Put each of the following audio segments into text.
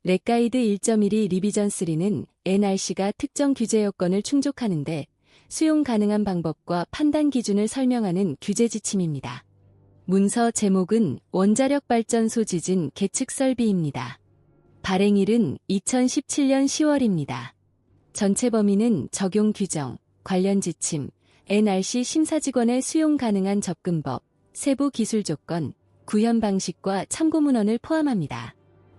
렉가이드 1.12 리비전 3는 NRC가 특정 규제 요건을 충족하는데 수용 가능한 방법과 판단 기준을 설명하는 규제 지침입니다. 문서 제목은 원자력 발전소 지진 계측 설비입니다. 발행일은 2017년 10월입니다. 전체 범위는 적용 규정, 관련 지침, NRC 심사직원의 수용 가능한 접근법, 세부 기술 조건, 구현 방식과 참고 문헌을 포함합니다.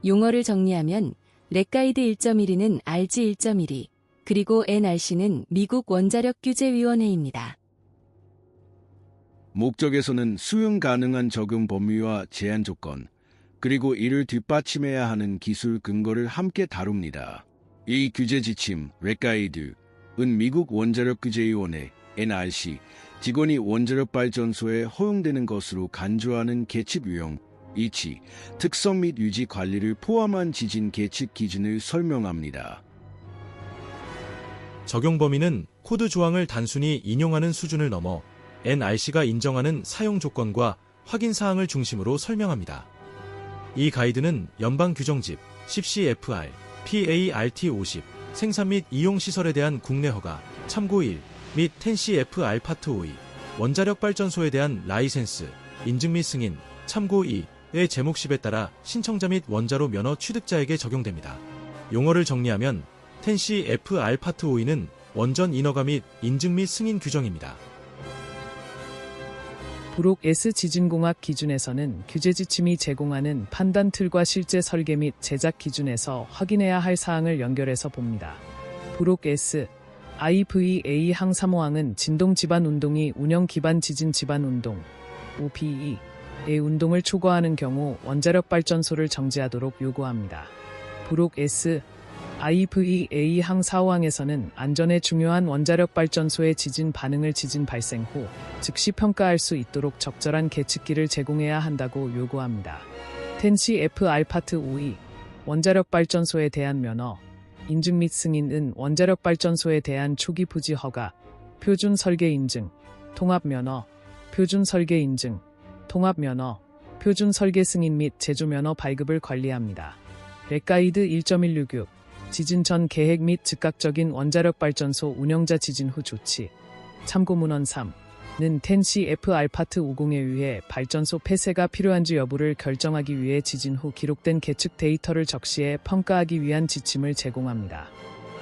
용어를 정리하면 렉가이드 1.12는 RG 1.12, 그리고 NRC는 미국 원자력 규제위원회입니다. 목적에서는 수용 가능한 적용 범위와 제한 조건, 그리고 이를 뒷받침해야 하는 기술 근거를 함께 다룹니다. 이 규제 지침, 렉가이드은 미국 원자력 규제위원회, NRC, 직원이 원자력 발전소에 허용되는 것으로 간주하는 계측 유형, 이치, 특성 및 유지 관리를 포함한 지진 계측 기준을 설명합니다. 적용 범위는 코드 조항을 단순히 인용하는 수준을 넘어 NRC가 인정하는 사용 조건과 확인 사항을 중심으로 설명합니다. 이 가이드는 연방 규정집 10CFR, PART50, 생산 및 이용 시설에 대한 국내 허가, 참고 1, 및 10CFR 파트 5의 원자력 발전소에 대한 라이센스, 인증 및 승인, 참고 2의 제목 10에 따라 신청자 및 원자로 면허 취득자에게 적용됩니다. 용어를 정리하면 10CFR 파트 5는 원전 인허가 및 인증 및 승인 규정입니다. 브룩 S 지진공학 기준에서는 규제 지침이 제공하는 판단 틀과 실제 설계 및 제작 기준에서 확인해야 할 사항을 연결해서 봅니다. 브룩 S IVA 항 3호항은 진동 지반 운동이 운영 기반 지진 지반 운동 OPE의 운동을 초과하는 경우 원자력 발전소를 정지하도록 요구합니다. 브룩 S IVA 항 4호항에서는 안전에 중요한 원자력 발전소의 지진 반응을 지진 발생 후 즉시 평가할 수 있도록 적절한 계측기를 제공해야 한다고 요구합니다. 10CFR 파트 5의 원자력 발전소에 대한 면허, 인증 및 승인은 원자력 발전소에 대한 초기 부지 허가, 표준 설계 인증, 통합 면허, 표준 설계 인증, 통합 면허, 표준 설계 승인 및 제조 면허 발급을 관리합니다. 렉가이드 1.166 지진 전 계획 및 즉각적인 원자력 발전소 운영자 지진 후 조치. 참고 문헌 3는 10CFR 파트 50에 의해 발전소 폐쇄가 필요한지 여부를 결정하기 위해 지진 후 기록된 계측 데이터를 적시해 평가하기 위한 지침을 제공합니다.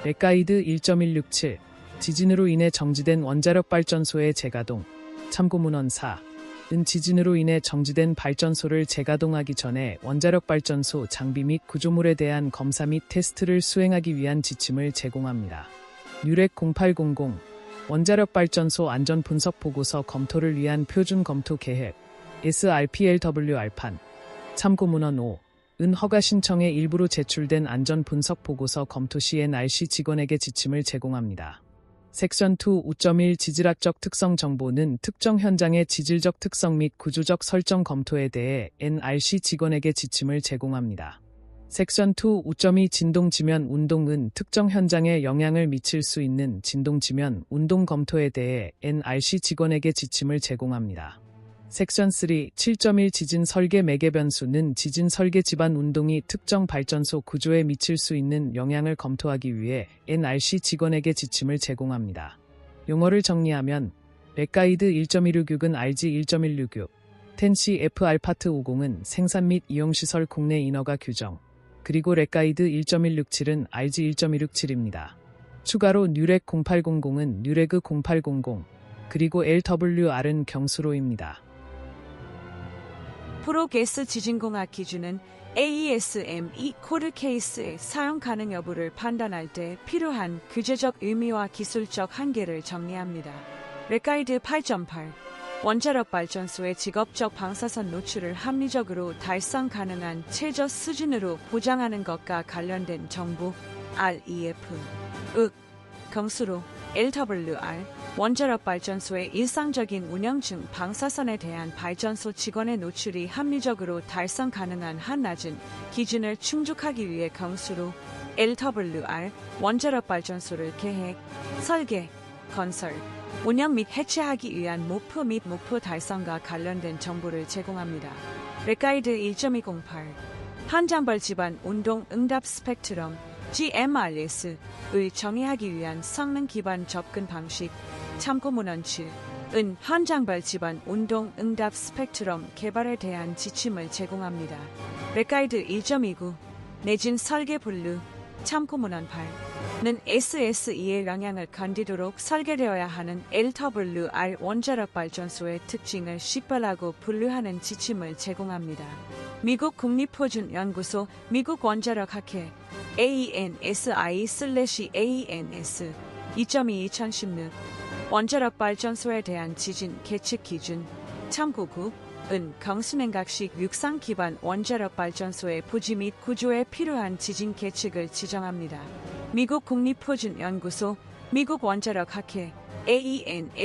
렉가이드 1.167 지진으로 인해 정지된 원자력 발전소의 재가동. 참고 문헌 4은 지진으로 인해 정지된 발전소를 재가동하기 전에 원자력 발전소 장비 및 구조물에 대한 검사 및 테스트를 수행하기 위한 지침을 제공합니다. 뉴렉 0800 원자력 발전소 안전 분석 보고서 검토를 위한 표준 검토 계획 SRPLW 알판. 참고 문헌 5은 허가 신청의 일부로 제출된 안전 분석 보고서 검토 시 NRC 직원에게 지침을 제공합니다. 섹션 2 5.1 지질학적 특성 정보는 특정 현장의 지질적 특성 및 구조적 설정 검토에 대해 NRC 직원에게 지침을 제공합니다. 섹션 2 5.2 진동 지면 운동은 특정 현장에 영향을 미칠 수 있는 진동 지면 운동 검토에 대해 NRC 직원에게 지침을 제공합니다. 섹션 3 7.1 지진 설계 매개 변수는 지진 설계 지반 운동이 특정 발전소 구조에 미칠 수 있는 영향을 검토하기 위해 NRC 직원에게 지침을 제공합니다. 용어를 정리하면 렉가이드 1.166은 RG 1.166, 10CFR 파트 50은 생산 및 이용시설 국내 인허가 규정, 그리고 렉가이드 1.167은 RG 1.167입니다. 추가로 뉴렉 0800은 뉴레그 0800, 그리고 LWR은 경수로입니다. 브룩 S 지진공학 기준은 AES-M2 코드 케이스의 사용 가능 여부를 판단할 때 필요한 규제적 의미와 기술적 한계를 정리합니다. 렉가이드 8.8 원자력 발전소의 직업적 방사선 노출을 합리적으로 달성 가능한 최저 수준으로 보장하는 것과 관련된 정보 REF, 경수로 LWR 원자력 발전소의 일상적인 운영 중 방사선에 대한 발전소 직원의 노출이 합리적으로 달성 가능한 한 낮은 기준을 충족하기 위해 경수로 LWR 원자력 발전소를 계획, 설계, 건설, 운영 및 해체하기 위한 목표 및 목표 달성과 관련된 정보를 제공합니다. 렉가이드 1.208 한장벌 집안 운동 응답 스펙트럼 GMRS을 정의하기 위한 성능 기반 접근 방식 참고 문헌 7은 한장벌 집안 운동 응답 스펙트럼 개발에 대한 지침을 제공합니다. 렉가이드 1.29 내진 설계 분류 참고 문헌 8는 SSE의 영향을 견디도록 설계되어야 하는 LWR 원자력 발전소의 특징을 식별하고 분류하는 지침을 제공합니다. 미국 국립표준연구소 미국 원자력학회 ANSI/ANS 2.2 2016 원자력 발전소에 대한 지진 계측 기준 참고 9은 경수냉각식 육상 기반 원자력 발전소의 부지 및 구조에 필요한 지진 계측을 지정합니다. 미국 국립표준연구소 미국 원자력학회 ANSI/ANS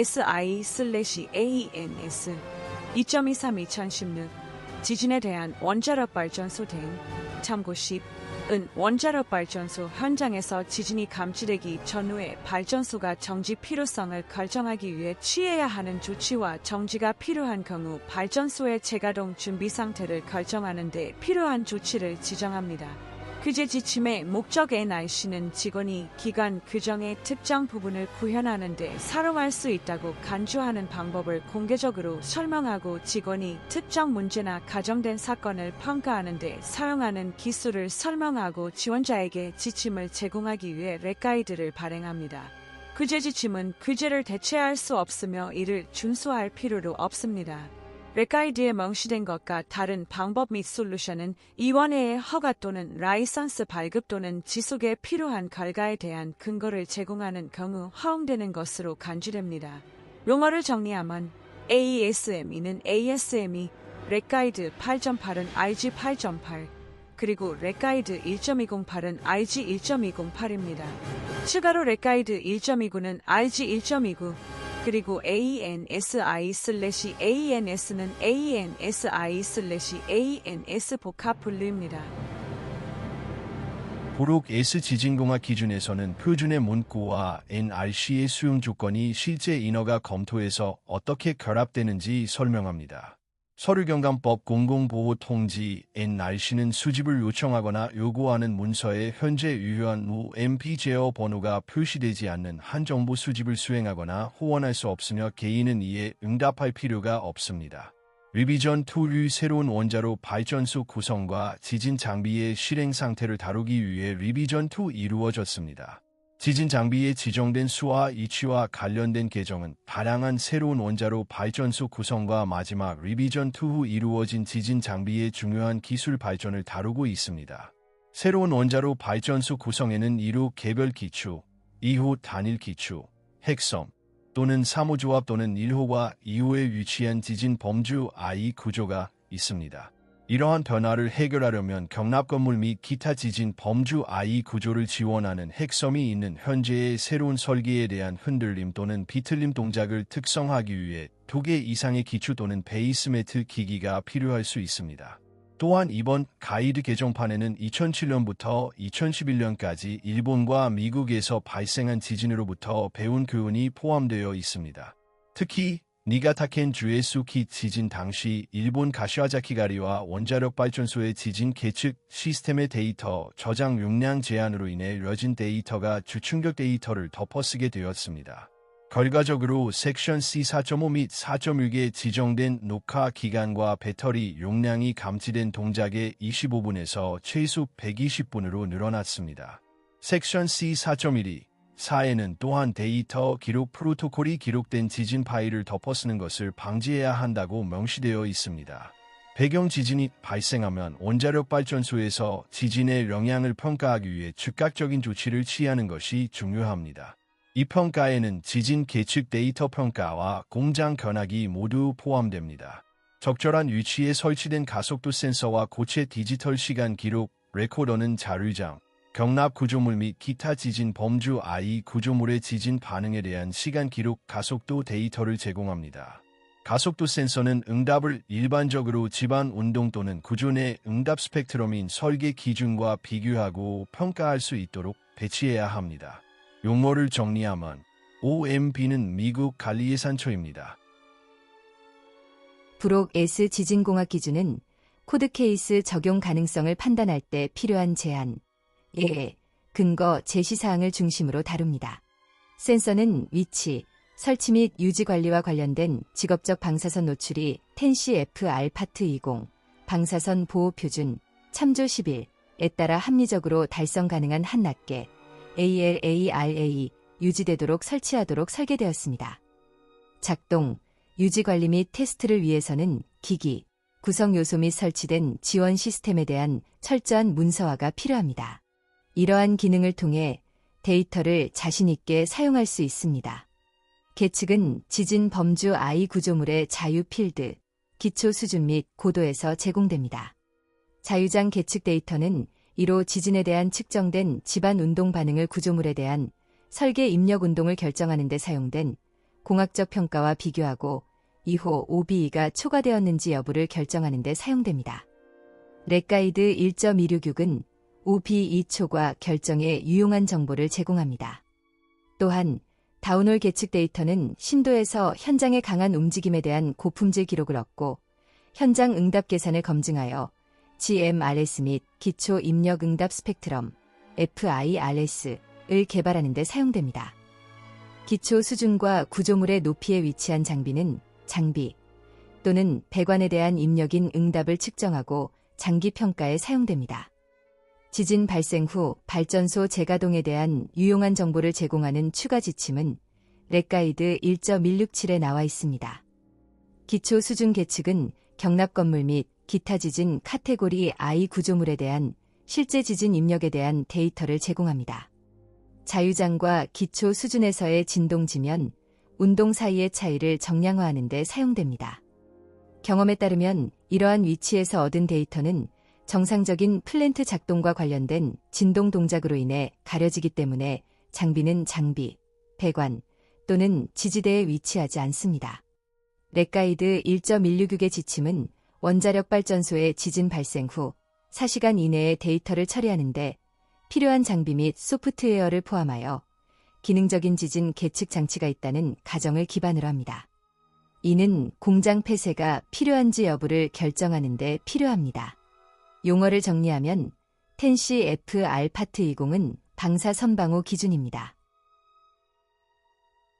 2.23 2016 지진에 대한 원자력 발전소 등 참고 10은 원자력 발전소 현장에서 지진이 감지되기 전후에 발전소가 정지 필요성을 결정하기 위해 취해야 하는 조치와 정지가 필요한 경우 발전소의 재가동 준비 상태를 결정하는 데 필요한 조치를 지정합니다. 규제 지침의 목적 NRC는 직원이 기관 규정의 특정 부분을 구현하는 데 사용할 수 있다고 간주하는 방법을 공개적으로 설명하고 직원이 특정 문제나 가정된 사건을 평가하는 데 사용하는 기술을 설명하고 지원자에게 지침을 제공하기 위해 렉가이드를 발행합니다. 규제 지침은 규제를 대체할 수 없으며 이를 준수할 필요도 없습니다. 렉가이드에 명시된 것과 다른 방법 및 솔루션은 이원회의 허가 또는 라이선스 발급 또는 지속에 필요한 결과에 대한 근거를 제공하는 경우 허용되는 것으로 간주됩니다. 용어를 정리하면 ASME는 ASME, 렉가이드 8.8은 RG 8.8, 그리고 렉가이드 1.208은 RG 1.208입니다. 추가로 렉가이드 1.29는 RG 1.29, 그리고 ANSI/ANS는 ANSI/ANS 복합 분류입니다. 부록 S 지진공학 기준에서는 표준의 문구와 NRC의 수용 조건이 실제 인허가 검토에서 어떻게 결합되는지 설명합니다. 서류경감법 공공보호통지 NRC는 수집을 요청하거나 요구하는 문서에 현재 유효한 UMP 제어 번호가 표시되지 않는 한 정보 수집을 수행하거나 호원할 수 없으며 개인은 이에 응답할 필요가 없습니다. 리비전 2의 새로운 원자로 발전소 구성과 지진 장비의 실행 상태를 다루기 위해 리비전 2 이루어졌습니다. 지진 장비에 지정된 수와 이치와 관련된 개정은 다양한 새로운 원자로 발전소 구성과 마지막 리비전 2 후 이루어진 지진 장비의 중요한 기술 발전을 다루고 있습니다. 새로운 원자로 발전소 구성에는 1호 개별 기축, 2호 단일 기축, 핵섬 또는 3호 조합 또는 1호와 2호에 위치한 지진 범주 I 구조가 있습니다. 이러한 변화를 해결하려면 경납 건물 및 기타 지진 범주 I 구조를 지원하는 핵섬이 있는 현재의 새로운 설계에 대한 흔들림 또는 비틀림 동작을 특성하기 위해 2개 이상의 기축 또는 베이스매트 기기가 필요할 수 있습니다. 또한 이번 가이드 개정판에는 2007년부터 2011년까지 일본과 미국에서 발생한 지진으로부터 배운 교훈이 포함되어 있습니다. 특히 니가타켄 주에수키 지진 당시 일본 가시와자키가리와 원자력 발전소의 지진 계측 시스템의 데이터 저장 용량 제한으로 인해 이뤄진 데이터가 주충격 데이터를 덮어쓰게 되었습니다. 결과적으로 섹션 C 4.5 및 4.1개 지정된 녹화 기간과 배터리 용량이 감지된 동작의 25분에서 최소 120분으로 늘어났습니다. 섹션 C 4.1이 4에는 또한 데이터 기록 프로토콜이 기록된 지진 파일을 덮어쓰는 것을 방지해야 한다고 명시되어 있습니다. 배경 지진이 발생하면 원자력 발전소에서 지진의 영향을 평가하기 위해 즉각적인 조치를 취하는 것이 중요합니다. 이 평가에는 지진 계측 데이터 평가와 공장 견학이 모두 포함됩니다. 적절한 위치에 설치된 가속도 센서와 고체 디지털 시간 기록, 레코더는 자료장, 경납 구조물 및 기타 지진 범주 I 구조물의 지진 반응에 대한 시간 기록 가속도 데이터를 제공합니다. 가속도 센서는 응답을 일반적으로 집안 운동 또는 구조 내 응답 스펙트럼인 설계 기준과 비교하고 평가할 수 있도록 배치해야 합니다. 용어를 정리하면 OMB는 미국 관리예산처입니다. 부록 S 지진공학 기준은 코드 케이스 적용 가능성을 판단할 때 필요한 제한, 근거, 제시사항을 중심으로 다룹니다. 센서는 위치, 설치 및 유지 관리와 관련된 직업적 방사선 노출이 10CFR 파트 20, 방사선 보호 표준, 참조 11에 따라 합리적으로 달성 가능한 한낱개, ALARA, 유지되도록 설치하도록 설계되었습니다. 작동, 유지 관리 및 테스트를 위해서는 기기, 구성 요소 및 설치된 지원 시스템에 대한 철저한 문서화가 필요합니다. 이러한 기능을 통해 데이터를 자신 있게 사용할 수 있습니다. 계측은 지진 범주 I 구조물의 자유 필드, 기초 수준 및 고도에서 제공됩니다. 자유장 계측 데이터는 이로 지진에 대한 측정된 집안 운동 반응을 구조물에 대한 설계 입력 운동을 결정하는 데 사용된 공학적 평가와 비교하고 2호 OBE가 초과되었는지 여부를 결정하는 데 사용됩니다. 렉가이드 1.266은 OBE 초과 결정에 유용한 정보를 제공합니다. 또한 다운홀 계측 데이터는 신도에서 현장의 강한 움직임에 대한 고품질 기록을 얻고 현장 응답 계산을 검증하여 GMRS 및 기초 입력 응답 스펙트럼 FIRS을 개발하는 데 사용됩니다. 기초 수준과 구조물의 높이에 위치한 장비는 장비 또는 배관에 대한 입력인 응답을 측정하고 장기 평가에 사용됩니다. 지진 발생 후 발전소 재가동에 대한 유용한 정보를 제공하는 추가 지침은 렉가이드 1.167에 나와 있습니다. 기초 수준 계측은 경납 건물 및 기타 지진 카테고리 I 구조물에 대한 실제 지진 입력에 대한 데이터를 제공합니다. 자유장과 기초 수준에서의 진동 지면, 운동 사이의 차이를 정량화하는 데 사용됩니다. 경험에 따르면 이러한 위치에서 얻은 데이터는 정상적인 플랜트 작동과 관련된 진동 동작으로 인해 가려지기 때문에 장비는 장비, 배관 또는 지지대에 위치하지 않습니다. 렉가이드 1.166의 지침은 원자력 발전소의 지진 발생 후 4시간 이내에 데이터를 처리하는데 필요한 장비 및 소프트웨어를 포함하여 기능적인 지진 계측 장치가 있다는 가정을 기반으로 합니다. 이는 공장 폐쇄가 필요한지 여부를 결정하는 데 필요합니다. 용어를 정리하면 10CFR 파트 20은 방사 선방호 기준입니다.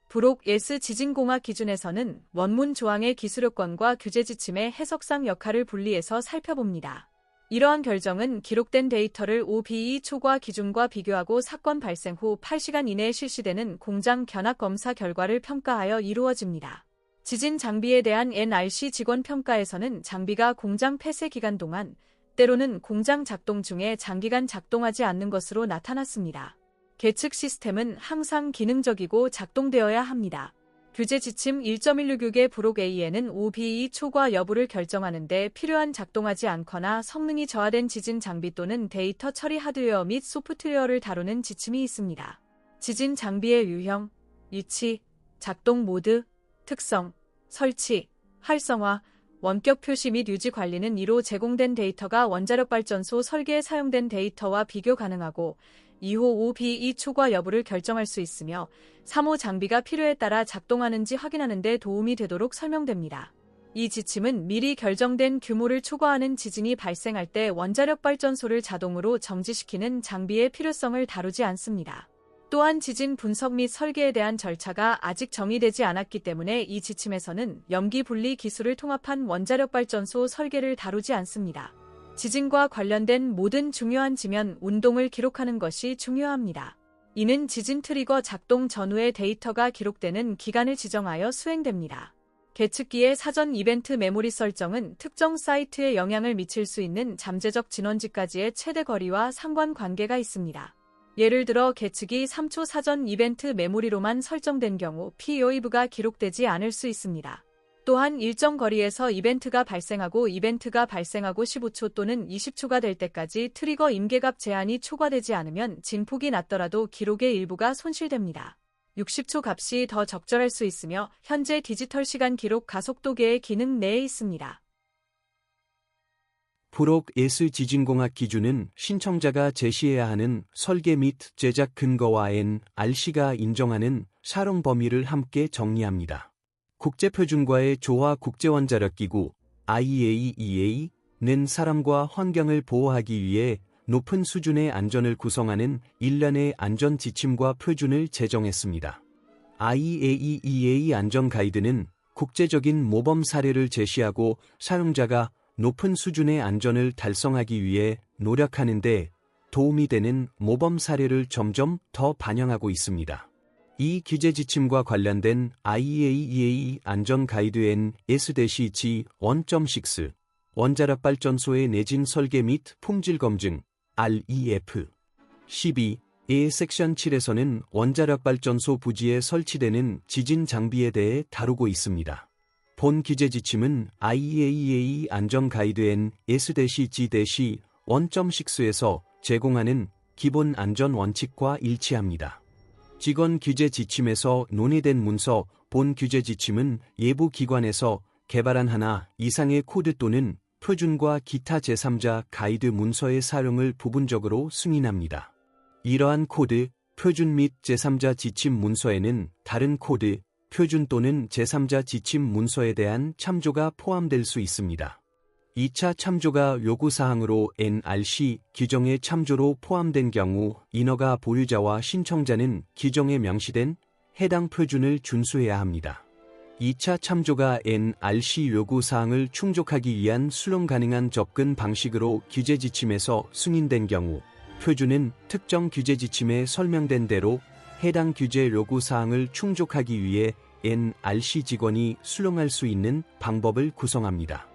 부록 S 지진공학 기준에서는 원문 조항의 기술요건과 규제 지침의 해석상 역할을 분리해서 살펴봅니다. 이러한 결정은 기록된 데이터를 OBE 초과 기준과 비교하고 사건 발생 후 8시간 이내에 실시되는 공장 견학 검사 결과를 평가하여 이루어집니다. 지진 장비에 대한 NRC 직원 평가에서는 장비가 공장 폐쇄 기간 동안 때로는 공장 작동 중에 장기간 작동하지 않는 것으로 나타났습니다. 계측 시스템은 항상 기능적이고 작동되어야 합니다. 규제 지침 1.166의 부록 A에는 OBE 초과 여부를 결정하는 데 필요한 작동하지 않거나 성능이 저하된 지진 장비 또는 데이터 처리 하드웨어 및 소프트웨어를 다루는 지침이 있습니다. 지진 장비의 유형, 위치, 작동 모드, 특성, 설치, 활성화, 원격 표시 및 유지 관리는 이로 제공된 데이터가 원자력 발전소 설계에 사용된 데이터와 비교 가능하고 2호 OBE 초과 여부를 결정할 수 있으며 3호 장비가 필요에 따라 작동하는지 확인하는 데 도움이 되도록 설명됩니다. 이 지침은 미리 결정된 규모를 초과하는 지진이 발생할 때 원자력 발전소를 자동으로 정지시키는 장비의 필요성을 다루지 않습니다. 또한 지진 분석 및 설계에 대한 절차가 아직 정의되지 않았기 때문에 이 지침에서는 염기 분리 기술을 통합한 원자력 발전소 설계를 다루지 않습니다. 지진과 관련된 모든 중요한 지면 운동을 기록하는 것이 중요합니다. 이는 지진 트리거 작동 전후의 데이터가 기록되는 기간을 지정하여 수행됩니다. 계측기의 사전 이벤트 메모리 설정은 특정 사이트에 영향을 미칠 수 있는 잠재적 진원지까지의 최대 거리와 상관관계가 있습니다. 예를 들어 계측이 3초 사전 이벤트 메모리로만 설정된 경우 POEV가 기록되지 않을 수 있습니다. 또한 일정 거리에서 이벤트가 발생하고 15초 또는 20초가 될 때까지 트리거 임계값 제한이 초과되지 않으면 진폭이 났더라도 기록의 일부가 손실됩니다. 60초 값이 더 적절할 수 있으며 현재 디지털 시간 기록 가속도계의 기능 내에 있습니다. 부록 S 지진공학 기준은 신청자가 제시해야 하는 설계 및 제작 근거와 NRC가 인정하는 사용 범위를 함께 정리합니다. 국제표준과의 조화 국제원자력기구 IAEA 는 사람과 환경을 보호하기 위해 높은 수준의 안전을 구성하는 일련의 안전 지침과 표준을 제정했습니다. IAEA 안전 가이드는 국제적인 모범 사례를 제시하고 사용자가 높은 수준의 안전을 달성하기 위해 노력하는 데 도움이 되는 모범 사례를 점점 더 반영하고 있습니다. 이 규제 지침과 관련된 IAEA 안전 가이드 NS-G 1.6 원자력 발전소의 내진 설계 및 품질 검증 REF 12의 섹션 7에서는 원자력 발전소 부지에 설치되는 지진 장비에 대해 다루고 있습니다. 본 규제 지침은 IAEA 안전 가이드 NS-G 1.6에서 제공하는 기본 안전 원칙과 일치합니다. 직원 규제 지침에서 논의된 문서, 본 규제 지침은 예부 기관에서 개발한 하나 이상의 코드 또는 표준과 기타 제3자 가이드 문서의 사용을 부분적으로 승인합니다. 이러한 코드, 표준 및 제3자 지침 문서에는 다른 코드, 표준 또는 제3자 지침 문서에 대한 참조가 포함될 수 있습니다. 2차 참조가 요구사항으로 NRC 규정의 참조로 포함된 경우 인허가 보유자와 신청자는 규정에 명시된 해당 표준을 준수해야 합니다. 2차 참조가 NRC 요구사항을 충족하기 위한 수용 가능한 접근 방식으로 규제 지침에서 승인된 경우 표준은 특정 규제 지침에 설명된 대로 해당 규제 요구사항을 충족하기 위해 NRC 직원이 수용할 수 있는 방법을 구성합니다.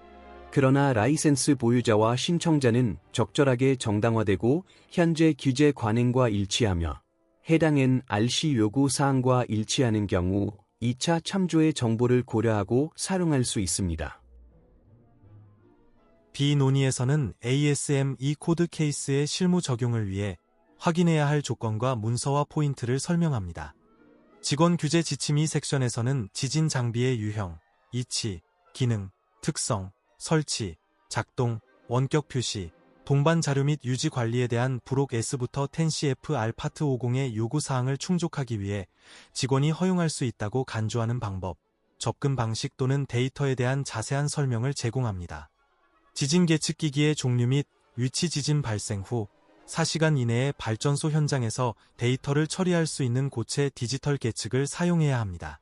그러나 라이센스 보유자와 신청자는 적절하게 정당화되고 현재 규제 관행과 일치하며 해당 NRC 요구 사항과 일치하는 경우 2차 참조의 정보를 고려하고 사용할 수 있습니다. B 논의에서는 ASME 코드 케이스의 실무 적용을 위해 확인해야 할 조건과 문서와 포인트를 설명합니다. 직원 규제 지침 2 섹션에서는 지진 장비의 유형, 이치, 기능, 특성, 설치, 작동, 원격 표시, 동반 자료 및 유지 관리에 대한 부록 S부터 10CFR 파트 50의 요구사항을 충족하기 위해 직원이 허용할 수 있다고 간주하는 방법, 접근 방식 또는 데이터에 대한 자세한 설명을 제공합니다. 지진 계측기기의 종류 및 위치 지진 발생 후 4시간 이내에 발전소 현장에서 데이터를 처리할 수 있는 고체 디지털 계측을 사용해야 합니다.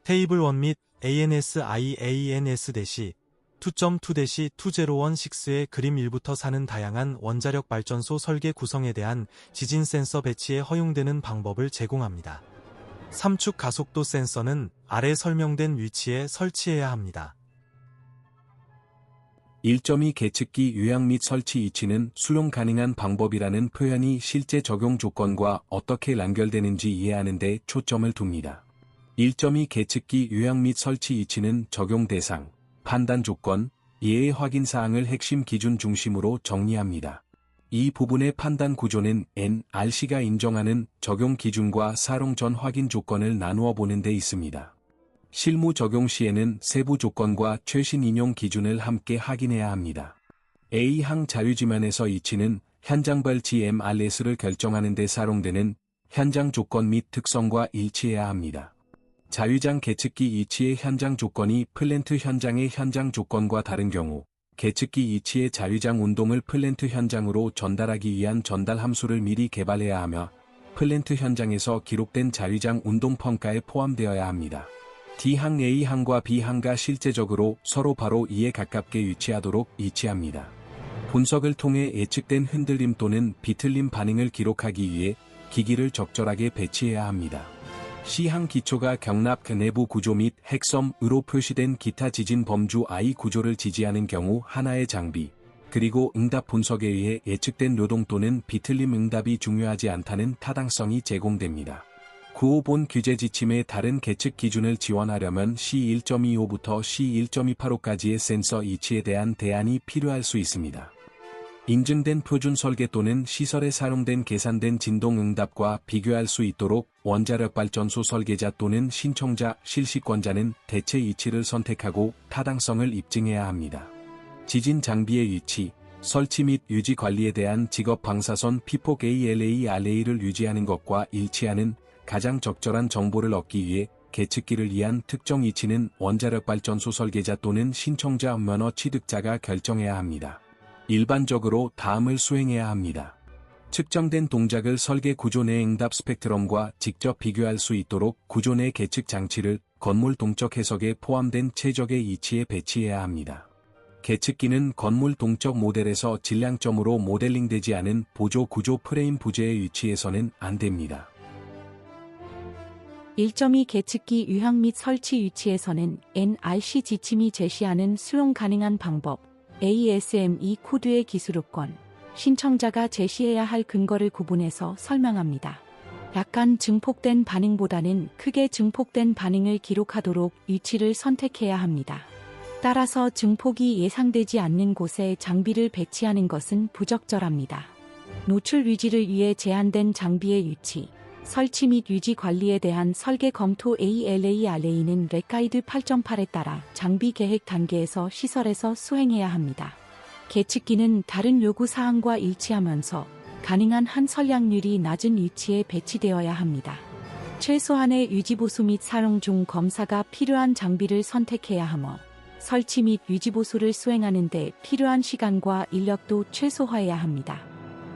테이블 1 및 ANSIANS- 2.2-2016의 그림 1부터 4는 다양한 원자력 발전소 설계 구성에 대한 지진 센서 배치에 허용되는 방법을 제공합니다. 3축 가속도 센서는 아래 설명된 위치에 설치해야 합니다. 1.2 계측기 요약 및 설치 위치는 수용 가능한 방법이라는 표현이 실제 적용 조건과 어떻게 연결되는지 이해하는 데 초점을 둡니다. 1.2 계측기 요약 및 설치 위치는 적용 대상, 판단 조건, 예의 확인 사항을 핵심 기준 중심으로 정리합니다. 이 부분의 판단 구조는 NRC가 인정하는 적용 기준과 사용 전 확인 조건을 나누어 보는 데 있습니다. 실무 적용 시에는 세부 조건과 최신 인용 기준을 함께 확인해야 합니다. A항 자료지면에서 위치는 현장별 GMRS를 결정하는 데 사용되는 현장 조건 및 특성과 일치해야 합니다. 자유장 계측기 위치의 현장 조건이 플랜트 현장의 현장 조건과 다른 경우 계측기 위치의 자유장 운동을 플랜트 현장으로 전달하기 위한 전달 함수를 미리 개발해야 하며 플랜트 현장에서 기록된 자유장 운동 평가에 포함되어야 합니다. D항 A항과 B항과 실제적으로 서로 바로 이에 가깝게 위치하도록 위치합니다. 분석을 통해 예측된 흔들림 또는 비틀림 반응을 기록하기 위해 기기를 적절하게 배치해야 합니다. C항 기초가 경납 내부 구조 및 핵섬으로 표시된 기타 지진 범주 I 구조를 지지하는 경우 하나의 장비, 그리고 응답 분석에 의해 예측된 요동 또는 비틀림 응답이 중요하지 않다는 타당성이 제공됩니다. 9호 본 규제 지침의 다른 계측 기준을 지원하려면 C1.25부터 C1.285까지의 센서 이치에 대한 대안이 필요할 수 있습니다. 인증된 표준 설계 또는 시설에 사용된 계산된 진동 응답과 비교할 수 있도록 원자력 발전소 설계자 또는 신청자, 실시권자는 대체 이치를 선택하고 타당성을 입증해야 합니다. 지진 장비의 위치, 설치 및 유지 관리에 대한 직업 방사선 P4ALARA를 유지하는 것과 일치하는 가장 적절한 정보를 얻기 위해 계측기를 위한 특정 위치는 원자력발전소 설계자 또는 신청자 면허 취득자가 결정해야 합니다. 일반적으로 다음을 수행해야 합니다. 측정된 동작을 설계 구조 내 응답 스펙트럼과 직접 비교할 수 있도록 구조 내 계측 장치를 건물 동적 해석에 포함된 최적의 위치에 배치해야 합니다. 계측기는 건물 동적 모델에서 질량점으로 모델링되지 않은 보조 구조 프레임 부재의 위치에서는 안 됩니다. 1.2 계측기 유형 및 설치 위치에서는 NRC 지침이 제시하는 수용 가능한 방법, ASME 코드의 기술 요건, 신청자가 제시해야 할 근거를 구분해서 설명합니다. 약간 증폭된 반응보다는 크게 증폭된 반응을 기록하도록 위치를 선택해야 합니다. 따라서 증폭이 예상되지 않는 곳에 장비를 배치하는 것은 부적절합니다. 노출 유지를 위해 제한된 장비의 위치, 설치 및 유지 관리에 대한 설계 검토 ALARA는 렉가이드 8.8에 따라 장비 계획 단계에서 시설에서 수행해야 합니다. 계측기는 다른 요구 사항과 일치하면서 가능한 한 설량률이 낮은 위치에 배치되어야 합니다. 최소한의 유지보수 및 사용 중 검사가 필요한 장비를 선택해야 하며 설치 및 유지보수를 수행하는 데 필요한 시간과 인력도 최소화해야 합니다.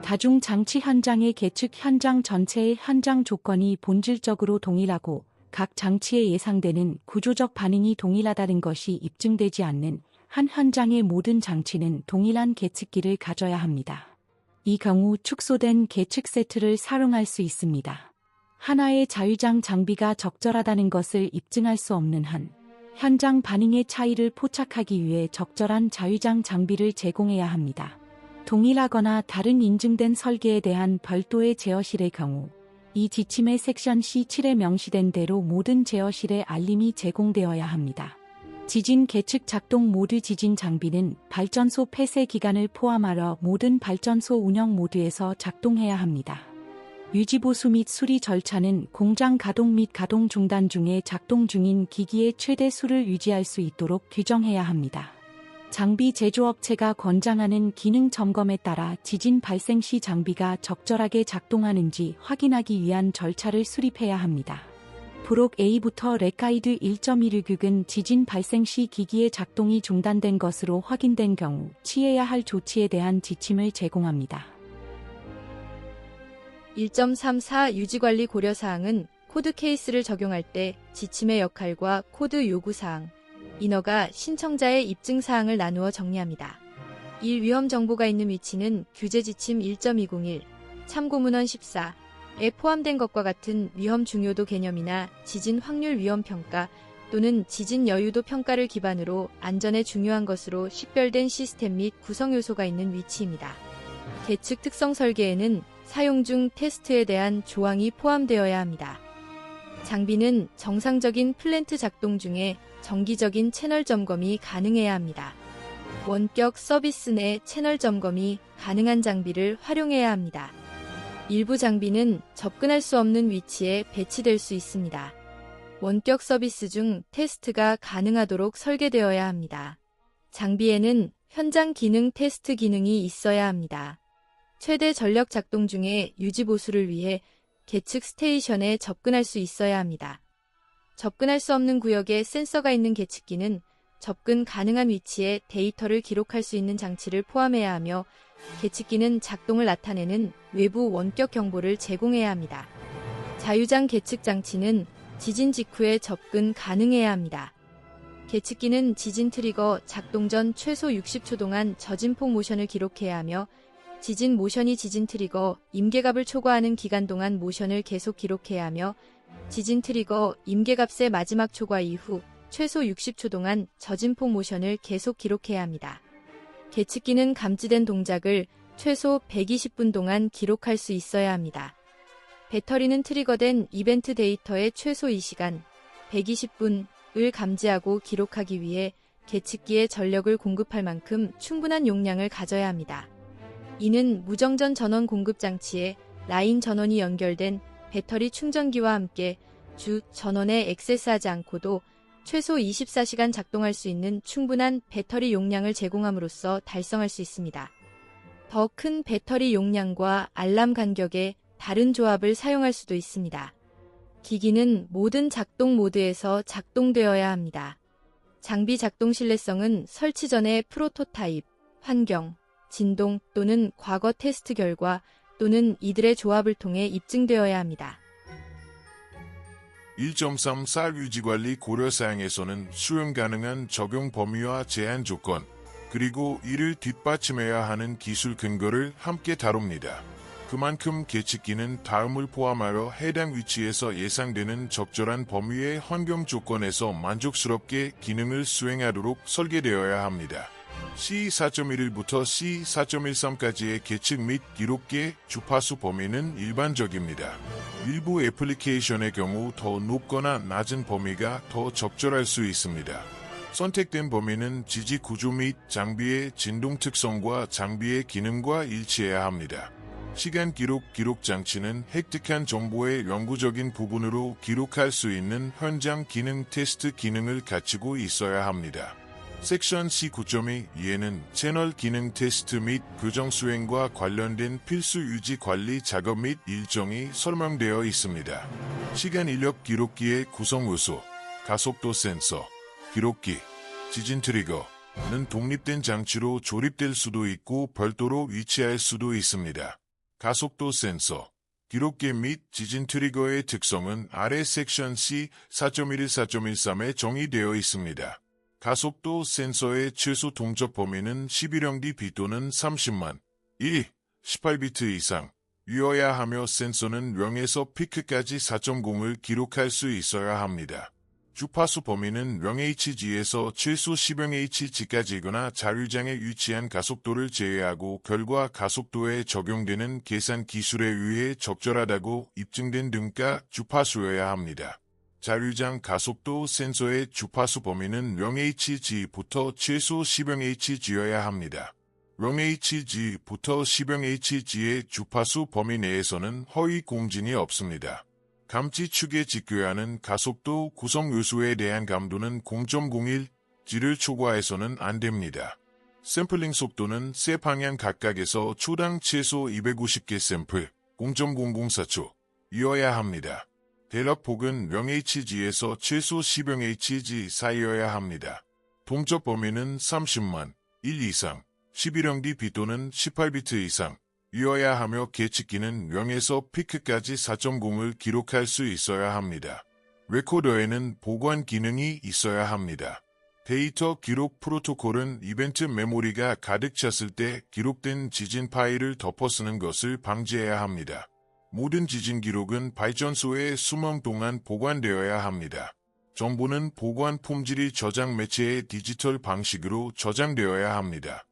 다중 장치 현장의 계측 현장 전체의 현장 조건이 본질적으로 동일하고 각 장치에 예상되는 구조적 반응이 동일하다는 것이 입증되지 않는 한 현장의 모든 장치는 동일한 계측기를 가져야 합니다. 이 경우 축소된 계측 세트를 사용할 수 있습니다. 하나의 자유장 장비가 적절하다는 것을 입증할 수 없는 한 현장 반응의 차이를 포착하기 위해 적절한 자유장 장비를 제공해야 합니다. 동일하거나 다른 인증된 설계에 대한 별도의 제어실의 경우 이 지침의 섹션 C7에 명시된 대로 모든 제어실에 알림이 제공되어야 합니다. 지진 계측 작동 모드 지진 장비는 발전소 폐쇄 기간을 포함하여 모든 발전소 운영 모드에서 작동해야 합니다. 유지보수 및 수리 절차는 공장 가동 및 가동 중단 중에 작동 중인 기기의 최대 수를 유지할 수 있도록 규정해야 합니다. 장비 제조업체가 권장하는 기능 점검에 따라 지진 발생 시 장비가 적절하게 작동하는지 확인하기 위한 절차를 수립해야 합니다. 부록 A부터 렉가이드 1.16은 지진 발생 시 기기의 작동이 중단된 것으로 확인된 경우 취해야 할 조치에 대한 지침을 제공합니다. 1.34 유지관리 고려사항은 코드 케이스를 적용할 때 지침의 역할과 코드 요구사항, 인허가 신청자의 입증사항을 나누어 정리합니다. 1. 위험 정보가 있는 위치는 규제지침 1.201, 참고문헌 14에 포함된 것과 같은 위험 중요도 개념이나 지진 확률 위험 평가 또는 지진 여유도 평가를 기반으로 안전에 중요한 것으로 식별된 시스템 및 구성 요소가 있는 위치입니다. 계측 특성 설계에는 사용 중 테스트에 대한 조항이 포함되어야 합니다. 장비는 정상적인 플랜트 작동 중에 정기적인 채널 점검이 가능해야 합니다. 원격 서비스 내 채널 점검이 가능한 장비를 활용해야 합니다. 일부 장비는 접근할 수 없는 위치에 배치될 수 있습니다. 원격 서비스 중 테스트가 가능하도록 설계되어야 합니다. 장비에는 현장 기능 테스트 기능이 있어야 합니다. 최대 전력 작동 중에 유지보수를 위해 계측 스테이션에 접근할 수 있어야 합니다. 접근할 수 없는 구역에 센서가 있는 계측기는 접근 가능한 위치에 데이터를 기록할 수 있는 장치를 포함해야 하며 계측기는 작동을 나타내는 외부 원격 경보를 제공해야 합니다. 자유장 계측 장치는 지진 직후에 접근 가능해야 합니다. 계측기는 지진 트리거 작동 전 최소 60초 동안 저진폭 모션을 기록해야 하며 지진 모션이 지진 트리거 임계값을 초과하는 기간 동안 모션을 계속 기록해야 하며 지진 트리거 임계값의 마지막 초과 이후 최소 60초 동안 저진폭 모션을 계속 기록해야 합니다. 계측기는 감지된 동작을 최소 120분 동안 기록할 수 있어야 합니다. 배터리는 트리거된 이벤트 데이터의 최소 2시간, 120분을 감지하고 기록하기 위해 계측기에 전력을 공급할 만큼 충분한 용량을 가져야 합니다. 이는 무정전 전원 공급 장치에 라인 전원이 연결된 배터리 충전기와 함께 주 전원에 액세스하지 않고도 최소 24시간 작동할 수 있는 충분한 배터리 용량을 제공함으로써 달성할 수 있습니다. 더 큰 배터리 용량과 알람 간격의 다른 조합을 사용할 수도 있습니다. 기기는 모든 작동 모드에서 작동되어야 합니다. 장비 작동 신뢰성은 설치 전에 프로토타입, 환경, 진동 또는 과거 테스트 결과 또는 이들의 조합을 통해 입증되어야 합니다. 1.3 쌀 유지관리 고려사항에서는 수용 가능한 적용 범위와 제한 조건, 그리고 이를 뒷받침해야 하는 기술 근거를 함께 다룹니다. 그만큼 계측기는 다음을 포함하여 해당 위치에서 예상되는 적절한 범위의 환경 조건에서 만족스럽게 기능을 수행하도록 설계되어야 합니다. C4.11부터 C4.13까지의 계측 및 기록계 주파수 범위는 일반적입니다. 일부 애플리케이션의 경우 더 높거나 낮은 범위가 더 적절할 수 있습니다. 선택된 범위는 지지 구조 및 장비의 진동 특성과 장비의 기능과 일치해야 합니다. 시간 기록 장치는 획득한 정보의 영구적인 부분으로 기록할 수 있는 현장 기능 테스트 기능을 갖추고 있어야 합니다. 섹션 C9.2 이에는 채널 기능 테스트 및 교정 수행과 관련된 필수 유지 관리 작업 및 일정이 설명되어 있습니다. 시간 인력 기록기의 구성 요소, 가속도 센서, 기록기, 지진 트리거는 독립된 장치로 조립될 수도 있고 별도로 위치할 수도 있습니다. 가속도 센서, 기록계 및 지진 트리거의 특성은 아래 섹션 C 4.11, 4.13에 정의되어 있습니다. 가속도 센서의 최소 동접 범위는 11형dB 또는 30만, 18비트 이상 이어야 하며 센서는 0에서 피크까지 4.0을 기록할 수 있어야 합니다. 주파수 범위는 0Hz에서 최소 10Hz까지이거나 자율장에 위치한 가속도를 제외하고 결과 가속도에 적용되는 계산 기술에 의해 적절하다고 입증된 등가 주파수여야 합니다. 자율장 가속도 센서의 주파수 범위는 0Hz부터 최소 10Hz여야 합니다. 0Hz부터 10Hz의 주파수 범위 내에서는 허위 공진이 없습니다. 감지축에 직교하는 가속도 구성 요소에 대한 감도는 0.01G를 초과해서는 안 됩니다. 샘플링 속도는 세 방향 각각에서 초당 최소 250개 샘플, 0.004초, 이어야 합니다. 대략폭은 0Hz에서 최소 10Hz 사이여야 합니다. 동접 범위는 30만, 1 이상, 11형dB 또는 18비트 이상, 이어야 하며 계측기는 0에서 피크까지 4.0을 기록할 수 있어야 합니다. 레코더에는 보관 기능이 있어야 합니다. 데이터 기록 프로토콜은 이벤트 메모리가 가득 찼을 때 기록된 지진 파일을 덮어쓰는 것을 방지해야 합니다. 모든 지진 기록은 발전소에 수명 동안 보관되어야 합니다. 정보는 보관 품질이 저장 매체의 디지털 방식으로 저장되어야 합니다.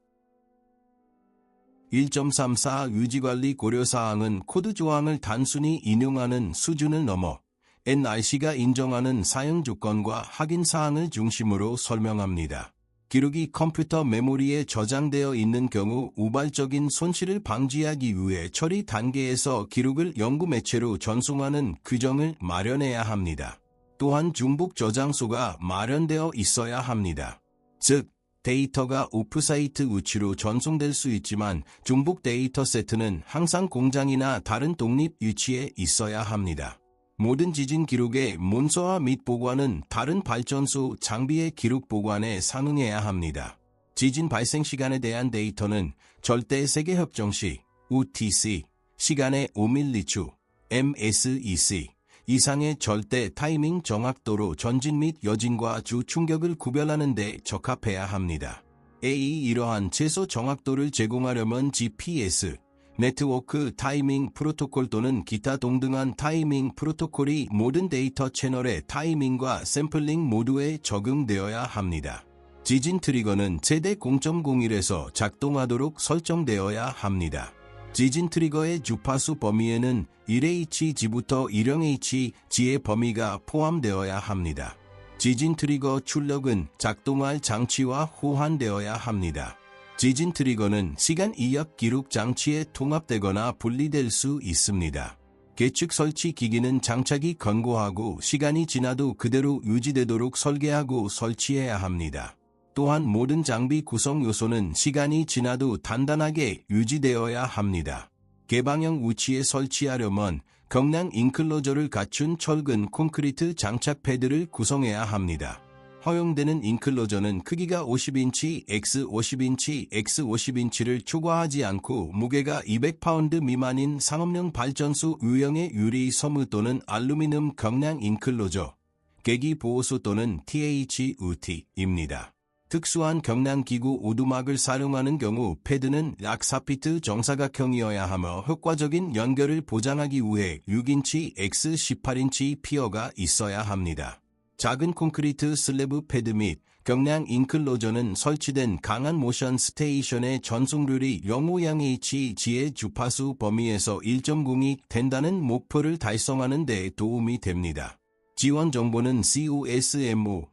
1.34 유지관리 고려사항은 코드 조항을 단순히 인용하는 수준을 넘어 NRC가 인정하는 사용 조건과 확인 사항을 중심으로 설명합니다. 기록이 컴퓨터 메모리에 저장되어 있는 경우 우발적인 손실을 방지하기 위해 처리 단계에서 기록을 연구 매체로 전송하는 규정을 마련해야 합니다. 또한 중복 저장소가 마련되어 있어야 합니다. 즉, 데이터가 오프사이트 위치로 전송될 수 있지만 중복 데이터 세트는 항상 공장이나 다른 독립 위치에 있어야 합니다. 모든 지진 기록의 문서화 및 보관은 다른 발전소 장비의 기록 보관에 상응해야 합니다. 지진 발생 시간에 대한 데이터는 절대 세계 협정 시 UTC, 시간의 5밀리추, MSEC 이상의 절대 타이밍 정확도로 전진 및 여진과 주 충격을 구별하는 데 적합해야 합니다. 이러한 최소 정확도를 제공하려면 GPS, 네트워크 타이밍 프로토콜 또는 기타 동등한 타이밍 프로토콜이 모든 데이터 채널의 타이밍과 샘플링 모두에 적용되어야 합니다. 지진 트리거는 최대 0.01에서 작동하도록 설정되어야 합니다. 지진 트리거의 주파수 범위에는 1Hz부터 1형Hz의 범위가 포함되어야 합니다. 지진 트리거 출력은 작동할 장치와 호환되어야 합니다. 지진 트리거는 시간 이역 기록 장치에 통합되거나 분리될 수 있습니다. 계측 설치 기기는 장착이 견고하고 시간이 지나도 그대로 유지되도록 설계하고 설치해야 합니다. 또한 모든 장비 구성 요소는 시간이 지나도 단단하게 유지되어야 합니다. 개방형 위치에 설치하려면 경량 인클로저를 갖춘 철근 콘크리트 장착 패드를 구성해야 합니다. 허용되는 인클로저는 크기가 50인치, X 50인치, X 50인치를 초과하지 않고 무게가 200파운드 미만인 상업용 발전소 유형의 유리 섬유 또는 알루미늄 경량 인클로저, 계기 보호소 또는 THUT입니다. 특수한 경량 기구 오두막을 사용하는 경우 패드는 약 4피트 정사각형이어야 하며 효과적인 연결을 보장하기 위해 6인치 X 18인치 피어가 있어야 합니다. 작은 콘크리트 슬래브 패드 및 경량 인클로저는 설치된 강한 모션 스테이션의 전송률이 0.5-HG의 주파수 범위에서 1.02 된다는 목표를 달성하는 데 도움이 됩니다. 지원 정보는 COSMO,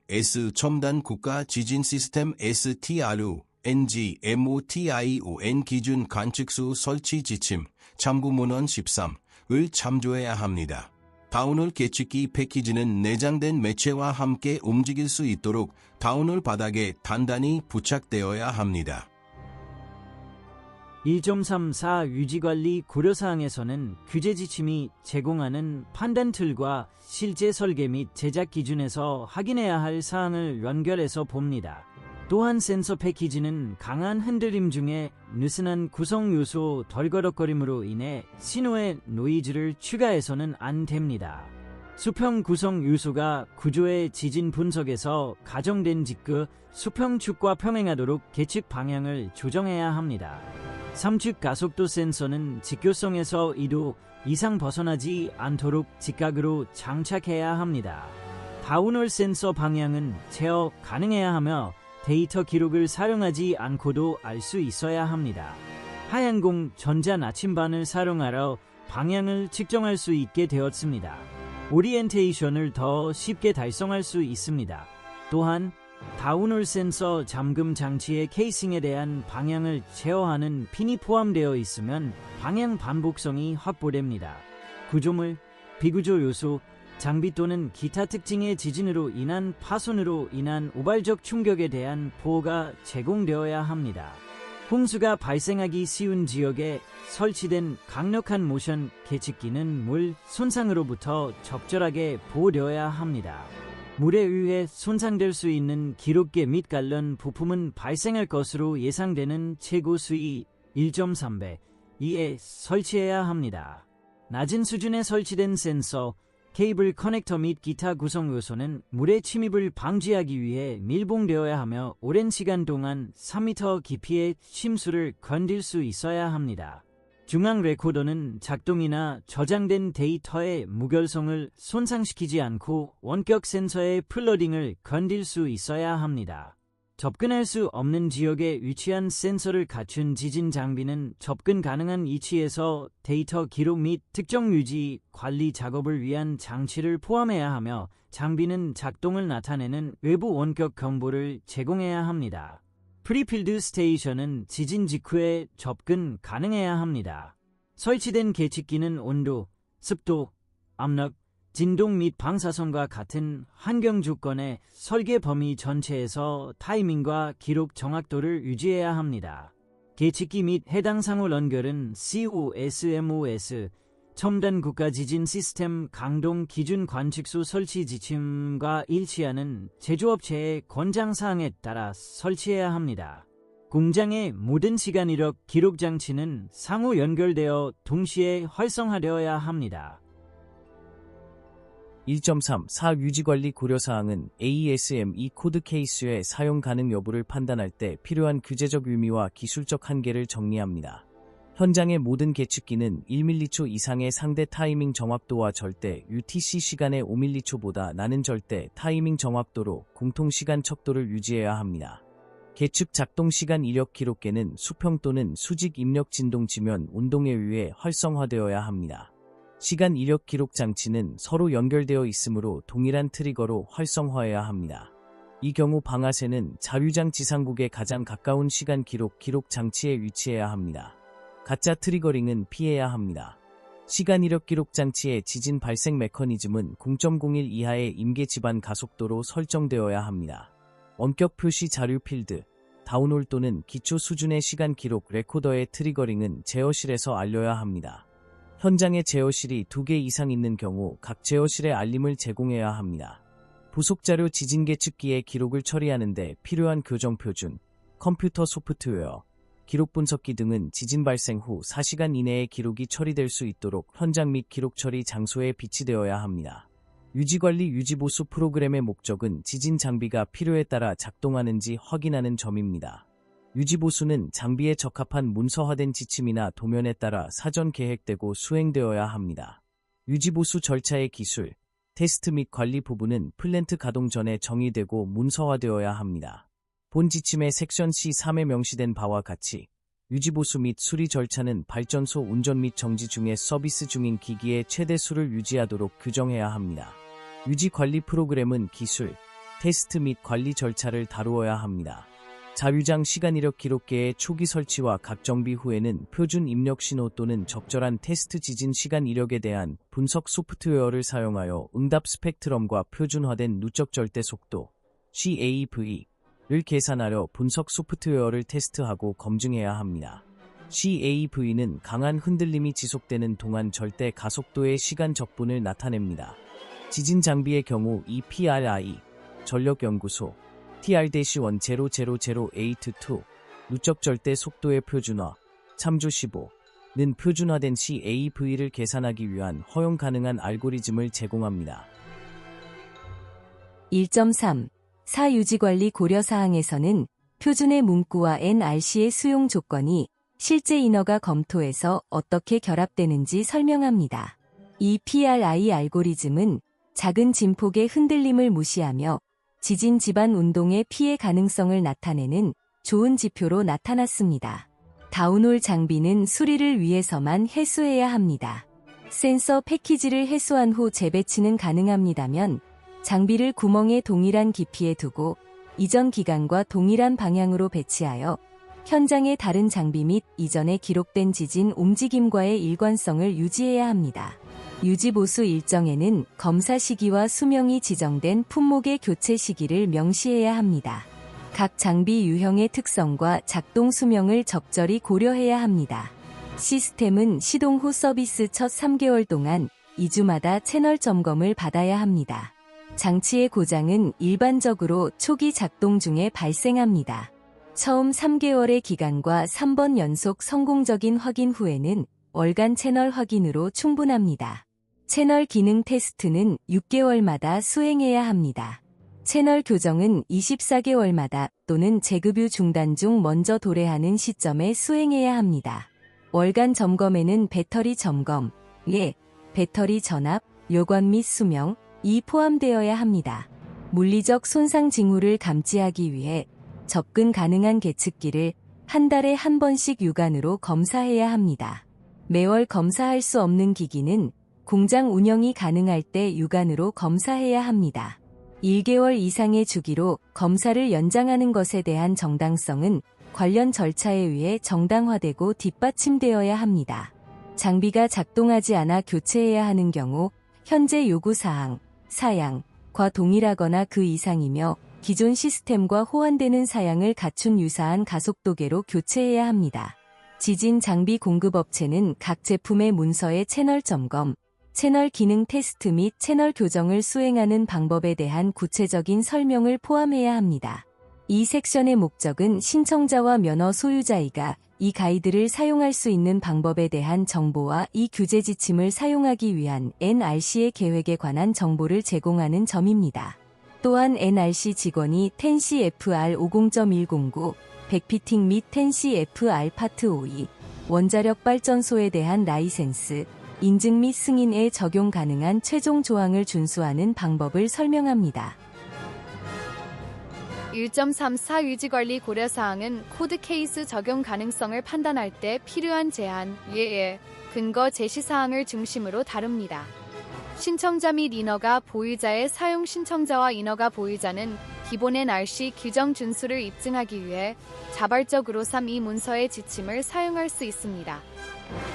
첨단 국가 지진 시스템 STRU, NG, MOTION 기준 관측소 설치 지침, 참고문헌 13을 참조해야 합니다. 다운홀 계측기 패키지는 내장된 매체와 함께 움직일 수 있도록 다운홀 바닥에 단단히 부착되어야 합니다. 1.34 유지관리 고려사항에서는 규제 지침이 제공하는 판단 틀과 실제 설계 및 제작 기준에서 확인해야 할 사항을 연결해서 봅니다. 또한 센서 패키지는 강한 흔들림 중에 느슨한 구성 요소 덜거덕거림으로 인해 신호에 노이즈를 추가해서는 안 됩니다. 수평 구성 요소가 구조의 지진 분석에서 가정된 직후 수평축과 평행하도록 계측 방향을 조정해야 합니다. 3축 가속도 센서는 직교성에서 2도 이상 벗어나지 않도록 직각으로 장착해야 합니다. 다운홀 센서 방향은 제어 가능해야 하며 데이터 기록을 사용하지 않고도 알 수 있어야 합니다. 하얀공 전자 나침반을 사용하여 방향을 측정할 수 있게 되었습니다. 오리엔테이션을 더 쉽게 달성할 수 있습니다. 또한 다운홀 센서 잠금 장치의 케이싱에 대한 방향을 제어하는 핀이 포함되어 있으면 방향 반복성이 확보됩니다. 구조물, 비구조 요소, 장비 또는 기타 특징의 지진으로 인한 파손으로 인한 우발적 충격에 대한 보호가 제공되어야 합니다. 홍수가 발생하기 쉬운 지역에 설치된 강력한 모션 계측기는 물 손상으로부터 적절하게 보호되어야 합니다. 물에 의해 손상될 수 있는 기록계 및 관련 부품은 발생할 것으로 예상되는 최고 수위 1.3배 이에 설치해야 합니다. 낮은 수준에 설치된 센서, 케이블 커넥터 및 기타 구성 요소는 물의 침입을 방지하기 위해 밀봉되어야 하며 오랜 시간 동안 3m 깊이의 침수를 견딜 수 있어야 합니다. 중앙 레코더는 작동이나 저장된 데이터의 무결성을 손상시키지 않고 원격 센서의 플러딩을 견딜 수 있어야 합니다. 접근할 수 없는 지역에 위치한 센서를 갖춘 지진 장비는 접근 가능한 위치에서 데이터 기록 및 특정 유지, 관리 작업을 위한 장치를 포함해야 하며 장비는 작동을 나타내는 외부 원격 경보를 제공해야 합니다. 프리필드 스테이션은 지진 직후에 접근 가능해야 합니다. 설치된 계측기는 온도, 습도, 압력, 진동 및 방사선과 같은 환경 조건의 설계 범위 전체에서 타이밍과 기록 정확도를 유지해야 합니다. 계측기 및 해당 상호 연결은 COSMOS, 첨단 국가 지진 시스템 강동 기준 관측소 설치 지침과 일치하는 제조업체의 권장사항에 따라 설치해야 합니다. 공장의 모든 시간 이력 기록 장치는 상호 연결되어 동시에 활성화되어야 합니다. 1.34 유지관리 고려사항은 AES-ME 코드 케이스의 사용 가능 여부를 판단할 때 필요한 규제적 의미와 기술적 한계를 정리합니다. 현장의 모든 계측기는 1m초 이상의 상대 타이밍 정확도와 절대 UTC 시간의 5m초보다 낮은 절대 타이밍 정확도로 공통 시간 척도를 유지해야 합니다. 계측 작동 시간 이력 기록계는 수평 또는 수직 입력 진동 지면 운동에 의해 활성화되어야 합니다. 시간 이력 기록 장치는 서로 연결되어 있으므로 동일한 트리거로 활성화해야 합니다. 이 경우 방아쇠는 자류장 지상국에 가장 가까운 시간 기록 장치에 위치해야 합니다. 가짜 트리거링은 피해야 합니다. 시간 이력 기록 장치의 지진 발생 메커니즘은 0.01 이하의 임계 지반 가속도로 설정되어야 합니다. 원격 표시 자류 필드, 다운홀 또는 기초 수준의 시간 기록 레코더의 트리거링은 제어실에서 알려야 합니다. 현장에 제어실이 2개 이상 있는 경우 각 제어실에 알림을 제공해야 합니다. 부속자료 지진 계측기의 기록을 처리하는데 필요한 교정 표준, 컴퓨터 소프트웨어, 기록 분석기 등은 지진 발생 후 4시간 이내에 기록이 처리될 수 있도록 현장 및 기록 처리 장소에 비치되어야 합니다. 유지관리 유지보수 프로그램의 목적은 지진 장비가 필요에 따라 작동하는지 확인하는 점입니다. 유지보수는 장비에 적합한 문서화된 지침이나 도면에 따라 사전 계획되고 수행되어야 합니다. 유지보수 절차의 기술, 테스트 및 관리 부분은 플랜트 가동 전에 정의되고 문서화되어야 합니다. 본 지침의 섹션 C3에 명시된 바와 같이 유지보수 및 수리 절차는 발전소 운전 및 정지 중에 서비스 중인 기기의 최대 수를 유지하도록 규정해야 합니다. 유지관리 프로그램은 기술, 테스트 및 관리 절차를 다루어야 합니다. 자유장 시간 이력 기록계의 초기 설치와 각 정비 후에는 표준 입력 신호 또는 적절한 테스트 지진 시간 이력에 대한 분석 소프트웨어를 사용하여 응답 스펙트럼과 표준화된 누적 절대 속도 CAV를 계산하려 분석 소프트웨어를 테스트하고 검증해야 합니다. CAV는 강한 흔들림이 지속되는 동안 절대 가속도의 시간 적분을 나타냅니다. 지진 장비의 경우 EPRI, 전력연구소, TR-100008-2 누적 절대 속도의 표준화, 참조 15는 표준화된 CAV를 계산하기 위한 허용 가능한 알고리즘을 제공합니다. 1.3. 사유지관리 고려사항에서는 표준의 문구와 NRC의 수용 조건이 실제 인허가 검토에서 어떻게 결합되는지 설명합니다. 이 PRI 알고리즘은 작은 진폭의 흔들림을 무시하며 지진 지반 운동의 피해 가능성을 나타내는 좋은 지표로 나타났습니다. 다운홀 장비는 수리를 위해서만 해수해야 합니다. 센서 패키지를 해수한 후 재배치는 가능합니다면 장비를 구멍의 동일한 깊이에 두고 이전 기간과 동일한 방향으로 배치하여 현장의 다른 장비 및 이전에 기록된 지진 움직임과의 일관성을 유지해야 합니다. 유지보수 일정에는 검사 시기와 수명이 지정된 품목의 교체 시기를 명시해야 합니다. 각 장비 유형의 특성과 작동 수명을 적절히 고려해야 합니다. 시스템은 시동 후 서비스 첫 3개월 동안 2주마다 채널 점검을 받아야 합니다. 장치의 고장은 일반적으로 초기 작동 중에 발생합니다. 처음 3개월의 기간과 3번 연속 성공적인 확인 후에는 월간 채널 확인으로 충분합니다. 채널 기능 테스트는 6개월마다 수행해야 합니다. 채널 교정은 24개월마다 또는 재급유 중단 중 먼저 도래하는 시점에 수행해야 합니다. 월간 점검에는 배터리 점검, 배터리 전압, 요관 및 수명이 포함되어야 합니다. 물리적 손상 징후를 감지하기 위해 접근 가능한 계측기를 한 달에 한 번씩 유관으로 검사해야 합니다. 매월 검사할 수 없는 기기는 공장 운영이 가능할 때 유관으로 검사해야 합니다. 1개월 이상의 주기로 검사를 연장하는 것에 대한 정당성은 관련 절차에 의해 정당화되고 뒷받침되어야 합니다. 장비가 작동하지 않아 교체해야 하는 경우 현재 요구사항, 사양과 동일하거나 그 이상이며 기존 시스템과 호환되는 사양을 갖춘 유사한 가속도계로 교체해야 합니다. 지진 장비 공급업체는 각 제품의 문서의 채널 점검, 채널 기능 테스트 및 채널 교정을 수행하는 방법에 대한 구체적인 설명을 포함해야 합니다. 이 섹션의 목적은 신청자와 면허 소유자이가 이 가이드를 사용할 수 있는 방법에 대한 정보와 이 규제 지침을 사용하기 위한 NRC의 계획에 관한 정보를 제공하는 점입니다. 또한 NRC 직원이 10CFR 50.109, 백피팅 및 10CFR 파트 5이 원자력 발전소에 대한 라이센스, 인증 및 승인에 적용 가능한 최종 조항을 준수하는 방법을 설명합니다. 1.34 유지관리 고려사항은 코드 케이스 적용 가능성을 판단할 때 필요한 제한, 근거 제시사항을 중심으로 다룹니다. 신청자 및 인허가 보유자의 사용 신청자와 인허가 보유자는 기본 NRC 규정 준수를 입증하기 위해 자발적으로 3이 문서의 지침을 사용할 수 있습니다.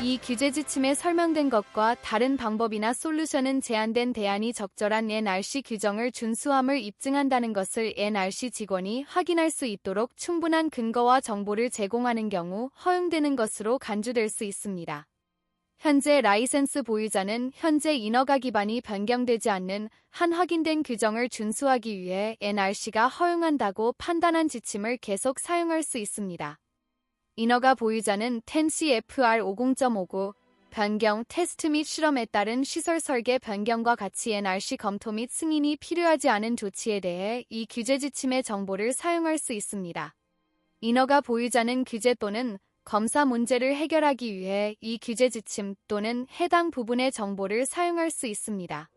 이 규제 지침에 설명된 것과 다른 방법이나 솔루션은 제한된 대안이 적절한 NRC 규정을 준수함을 입증한다는 것을 NRC 직원이 확인할 수 있도록 충분한 근거와 정보를 제공하는 경우 허용되는 것으로 간주될 수 있습니다. 현재 라이센스 보유자는 현재 인허가 기반이 변경되지 않는 한 확인된 규정을 준수하기 위해 NRC가 허용한다고 판단한 지침을 계속 사용할 수 있습니다. 인허가 보유자는 10CFR 50.59 변경, 테스트 및 실험에 따른 시설 설계 변경과 같이 NRC 검토 및 승인이 필요하지 않은 조치에 대해 이 규제 지침의 정보를 사용할 수 있습니다. 인허가 보유자는 규제 또는 검사 문제를 해결하기 위해 이 규제 지침 또는 해당 부분의 정보를 사용할 수 있습니다.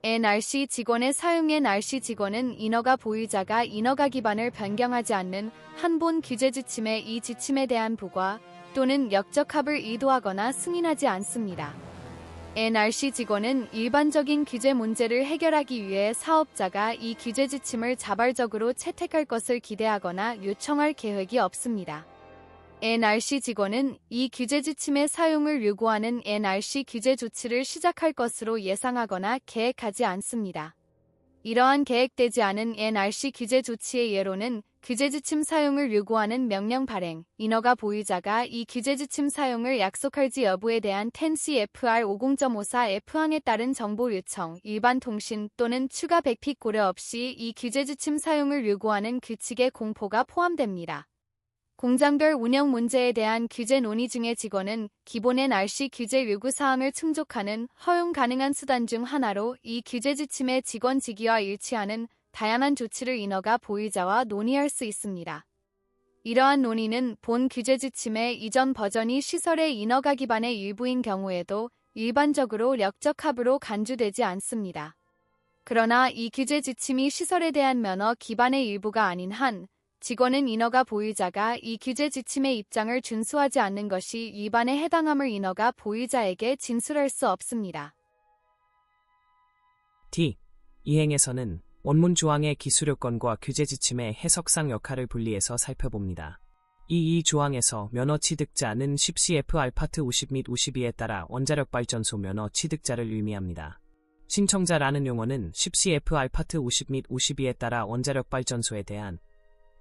NRC 직원의 사용 NRC 직원은 인허가 보유자가 인허가 기반을 변경하지 않는 한 본 규제 지침의 이 지침에 대한 부과 또는 역적합을 의도하거나 승인하지 않습니다. NRC 직원은 일반적인 규제 문제를 해결하기 위해 사업자가 이 규제 지침을 자발적으로 채택할 것을 기대하거나 요청할 계획이 없습니다. NRC 직원은 이 규제 지침의 사용을 요구하는 NRC 규제 조치를 시작할 것으로 예상하거나 계획하지 않습니다. 이러한 계획되지 않은 NRC 규제 조치의 예로는 규제 지침 사용을 요구하는 명령 발행, 인허가 보유자가 이 규제 지침 사용을 약속할지 여부에 대한 10CFR 50.54F항에 따른 정보 요청, 일반 통신 또는 추가 백픽 고려 없이 이 규제 지침 사용을 요구하는 규칙의 공포가 포함됩니다. 공장별 운영 문제에 대한 규제 논의 중에 직원은 기본 NRC 규제 요구 사항을 충족하는 허용 가능한 수단 중 하나로 이 규제 지침의 직원 직위와 일치하는 다양한 조치를 인허가 보유자와 논의할 수 있습니다. 이러한 논의는 본 규제 지침의 이전 버전이 시설의 인허가 기반의 일부인 경우에도 일반적으로 역적합으로 간주되지 않습니다. 그러나 이 규제 지침이 시설에 대한 면허 기반의 일부가 아닌 한 직원은 인허가 보유자가 이 규제 지침의 입장을 준수하지 않는 것이 위반에 해당함을 인허가 보유자에게 진술할 수 없습니다. D. 이 행에서는 원문 조항의 기술요건과 규제 지침의 해석상 역할을 분리해서 살펴봅니다. 이 조항에서 면허 취득자는 10CF 알파트 50 및 52에 따라 원자력 발전소 면허 취득자를 의미합니다. 신청자라는 용어는 10CF 알파트 50 및 52에 따라 원자력 발전소에 대한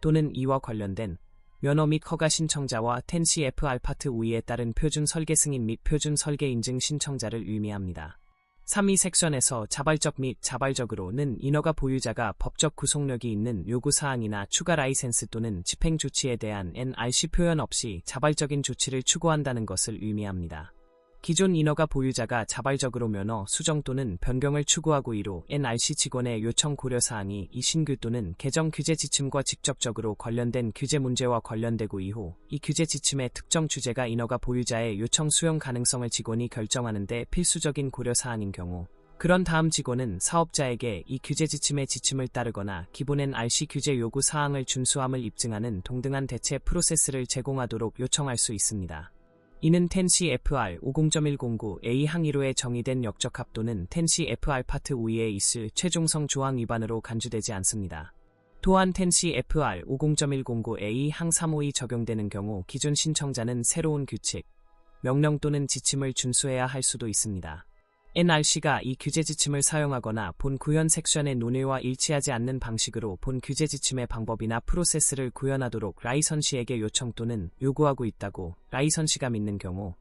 또는 이와 관련된 면허 및 허가 신청자와 10CF 알파트 52에 따른 표준 설계 승인 및 표준 설계 인증 신청자를 의미합니다. 3위 섹션에서 자발적 및 자발적으로는 인허가 보유자가 법적 구속력이 있는 요구사항이나 추가 라이센스 또는 집행 조치에 대한 NRC 표현 없이 자발적인 조치를 추구한다는 것을 의미합니다. 기존 인허가 보유자가 자발적으로 면허 수정 또는 변경을 추구하고 이로 NRC 직원의 요청 고려사항이 이 신규 또는 개정 규제 지침과 직접적으로 관련된 규제 문제와 관련되고 이후 이 규제 지침의 특정 주제가 인허가 보유자의 요청 수용 가능성을 직원이 결정하는 데 필수적인 고려사항인 경우 그런 다음 직원은 사업자에게 이 규제 지침의 지침을 따르거나 기본 NRC 규제 요구 사항을 준수함을 입증하는 동등한 대체 프로세스를 제공하도록 요청할 수 있습니다. 이는 10CFR 50.109A 항1호에 정의된 역적합 또는 10CFR 파트 5에 있을 최종성 조항 위반으로 간주되지 않습니다. 또한 10CFR 50.109A 항 3호에 적용되는 경우 기존 신청자는 새로운 규칙, 명령 또는 지침을 준수해야 할 수도 있습니다. NRC가 이 규제 지침을 사용하거나 본 구현 섹션의 논의와 일치하지 않는 방식으로 본 규제 지침의 방법이나 프로세스를 구현하도록 라이선시에게 요청 또는 요구하고 있다고 라이선시가 믿는 경우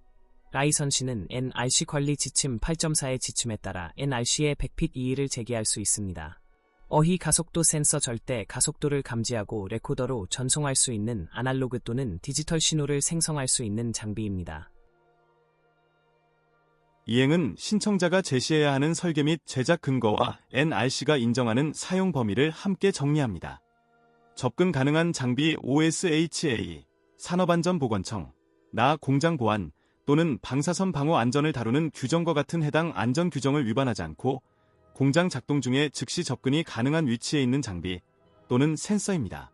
라이선시는 NRC 관리 지침 8.4의 지침에 따라 NRC에 100핏 이의를 제기할 수 있습니다. 어휘 가속도 센서 절대 가속도를 감지하고 레코더로 전송할 수 있는 아날로그 또는 디지털 신호를 생성할 수 있는 장비입니다. 이행은 신청자가 제시해야 하는 설계 및 제작 근거와 NRC가 인정하는 사용 범위를 함께 정리합니다. 접근 가능한 장비 OSHA, 산업안전보건청, 나 공장보안 또는 방사선 방호 안전을 다루는 규정과 같은 해당 안전 규정을 위반하지 않고 공장 작동 중에 즉시 접근이 가능한 위치에 있는 장비 또는 센서입니다.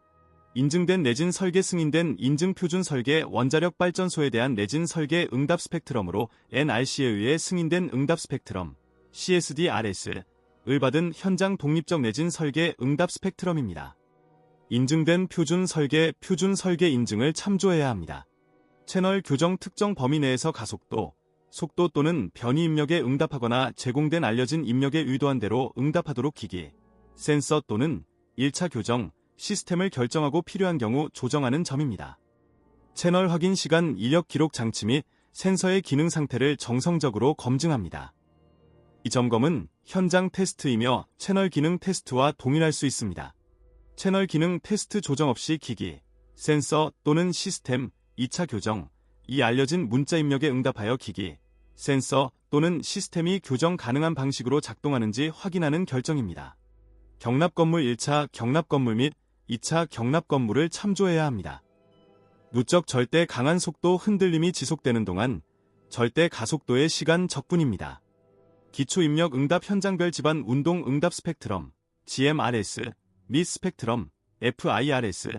인증된 내진 설계 승인된 인증 표준 설계 원자력 발전소에 대한 내진 설계 응답 스펙트럼으로 NRC에 의해 승인된 응답 스펙트럼 CSDRS을 받은 현장 독립적 내진 설계 응답 스펙트럼입니다. 인증된 표준 설계 인증을 참조해야 합니다. 채널 교정 특정 범위 내에서 가속도, 속도 또는 변이 입력에 응답하거나 제공된 알려진 입력에 의도한 대로 응답하도록 기기, 센서 또는 1차 교정, 시스템을 결정하고 필요한 경우 조정하는 점입니다. 채널 확인 시간 이력 기록 장치 및 센서의 기능 상태를 정성적으로 검증합니다. 이 점검은 현장 테스트이며 채널 기능 테스트와 동일할 수 있습니다. 채널 기능 테스트 조정 없이 기기, 센서 또는 시스템 2차 교정, 이 알려진 문자 입력에 응답하여 기기, 센서 또는 시스템이 교정 가능한 방식으로 작동하는지 확인하는 결정입니다. 경납 건물 1차 경납 건물 및 2차 경납 건물을 참조해야 합니다. 무적 절대 강한 속도 흔들림이 지속되는 동안 절대 가속도의 시간 적분입니다. 기초 입력 응답 현장별 집안 운동 응답 스펙트럼, GMRS 및 스펙트럼, FIRS,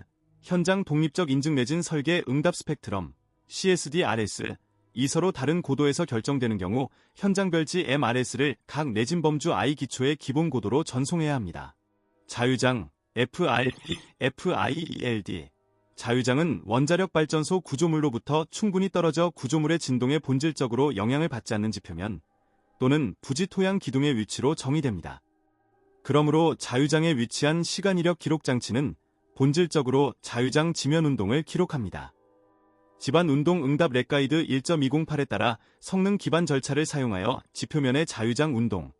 현장 독립적 인증 내진 설계 응답 스펙트럼, CSDRS, 이 서로 다른 고도에서 결정되는 경우 현장별 GMRS를 각 내진 범주 I 기초의 기본 고도로 전송해야 합니다. 자유장, FILD. 자유장은 원자력 발전소 구조물로부터 충분히 떨어져 구조물의 진동에 본질적으로 영향을 받지 않는 지표면 또는 부지 토양 기둥의 위치로 정의됩니다. 그러므로 자유장에 위치한 시간 이력 기록 장치는 본질적으로 자유장 지면 운동을 기록합니다. 집안 운동 응답 렉가이드 1.208에 따라 성능 기반 절차를 사용하여 지표면의 자유장 운동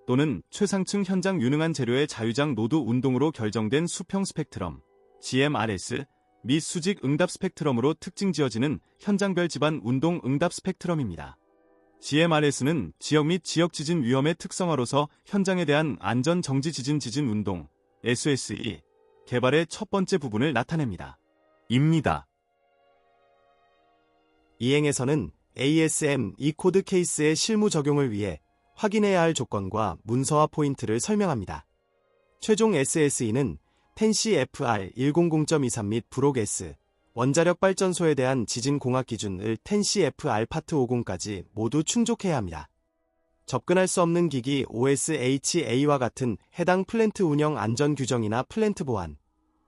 또는 최상층 현장 유능한 재료의 자유장 노드 운동으로 결정된 수평 스펙트럼, GMRS 및 수직 응답 스펙트럼으로 특징 지어지는 현장별 집안 운동 응답 스펙트럼입니다. GMRS는 지역 및 지역 지진 위험의 특성화로서 현장에 대한 안전 정지 지진 운동, SSE, 개발의 첫 번째 부분을 나타냅니다. 입니다. 이행에서는 ASM 이 코드 케이스의 실무 적용을 위해 확인해야 할 조건과 문서화 포인트를 설명합니다. 최종 SSE는 텐시-FR 100.23 및 브록 S, 원자력 발전소에 대한 지진 공학 기준을 텐시-FR 파트 50까지 모두 충족해야 합니다. 접근할 수 없는 기기 OSHA와 같은 해당 플랜트 운영 안전 규정이나 플랜트 보안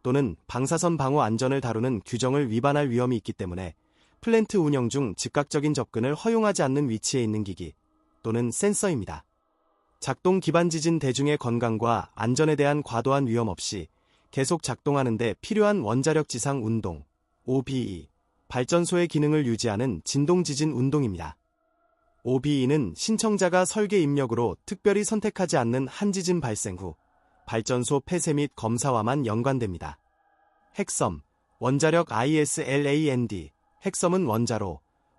또는 방사선 방호 안전을 다루는 규정을 위반할 위험이 있기 때문에 플랜트 운영 중 즉각적인 접근을 허용하지 않는 위치에 있는 기기 또는 센서입니다. 작동 기반 지진 대중의 건강과 안전에 대한 과도한 위험 없이 계속 작동하는 데 필요한 원자력 지상 운동, OBE, 발전소의 기능을 유지하는 진동 지진 운동입니다. OBE는 신청자가 설계 입력으로 특별히 선택하지 않는 한지진 발생 후 발전소 폐쇄 및 검사와만 연관됩니다. 핵섬, 원자력 ISLAND, 핵섬은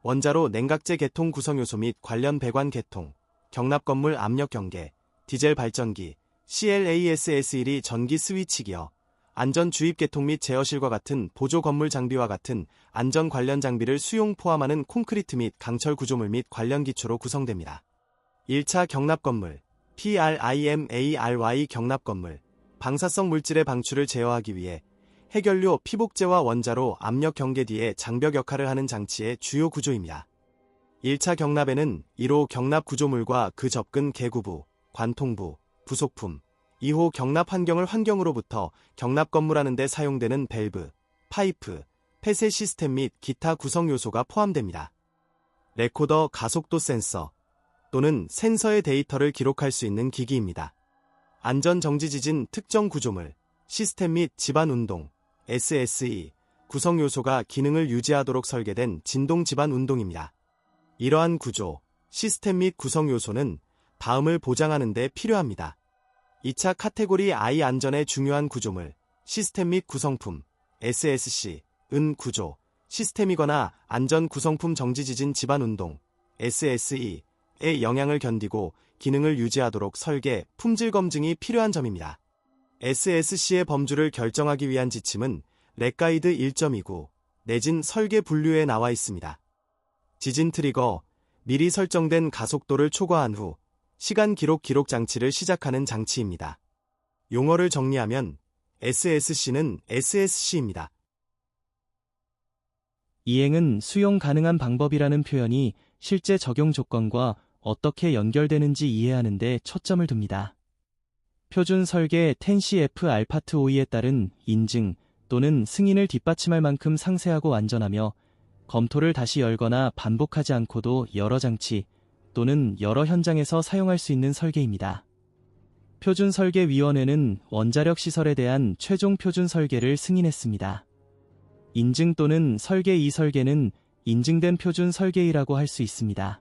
원자로 냉각제 개통 구성요소 및 관련 배관 개통, 경납 건물 압력 경계, 디젤 발전기, CLASS1이 전기 스위치기어, 안전 주입 개통 및 제어실과 같은 보조 건물 장비와 같은 안전 관련 장비를 수용 포함하는 콘크리트 및 강철 구조물 및 관련 기초로 구성됩니다. 1차 경납 건물, PRIMARY 경납 건물, 방사성 물질의 방출을 제어하기 위해 해결료 피복제와 원자로 압력 경계 뒤에 장벽 역할을 하는 장치의 주요 구조입니다. 1차 경납에는 1호 경납 구조물과 그 접근 개구부, 관통부, 부속품, 2호 경납 환경을 환경으로부터 경납 건물하는 데 사용되는 밸브, 파이프, 폐쇄 시스템 및 기타 구성 요소가 포함됩니다. 레코더 가속도 센서 또는 센서의 데이터를 기록할 수 있는 기기입니다. 안전 정지 지진 특정 구조물, 시스템 및 집안 운동, SSE, 구성 요소가 기능을 유지하도록 설계된 진동 집안 운동입니다. 이러한 구조, 시스템 및 구성 요소는 다음을 보장하는 데 필요합니다. 2차 카테고리 I 안전의 중요한 구조물, 시스템 및 구성품, SSC, 은 구조, 시스템이거나 안전 구성품 정지 지진 집안 운동, SSE의 영향을 견디고 기능을 유지하도록 설계, 품질 검증이 필요한 점입니다. SSC의 범주를 결정하기 위한 지침은 렉가이드 1.29, 내진 설계 분류에 나와 있습니다. 지진 트리거, 미리 설정된 가속도를 초과한 후 시간 기록 장치를 시작하는 장치입니다. 용어를 정리하면 SSC는 SSC입니다. 이행은 수용 가능한 방법이라는 표현이 실제 적용 조건과 어떻게 연결되는지 이해하는 데 초점을 둡니다. 표준 설계 텐시-F 알파트 5에 따른 인증 또는 승인을 뒷받침할 만큼 상세하고 안전하며 검토를 다시 열거나 반복하지 않고도 여러 장치 또는 여러 현장에서 사용할 수 있는 설계입니다. 표준설계위원회는 원자력 시설에 대한 최종 표준 설계를 승인했습니다. 인증 또는 설계 이 설계는 인증된 표준 설계이라고 할 수 있습니다.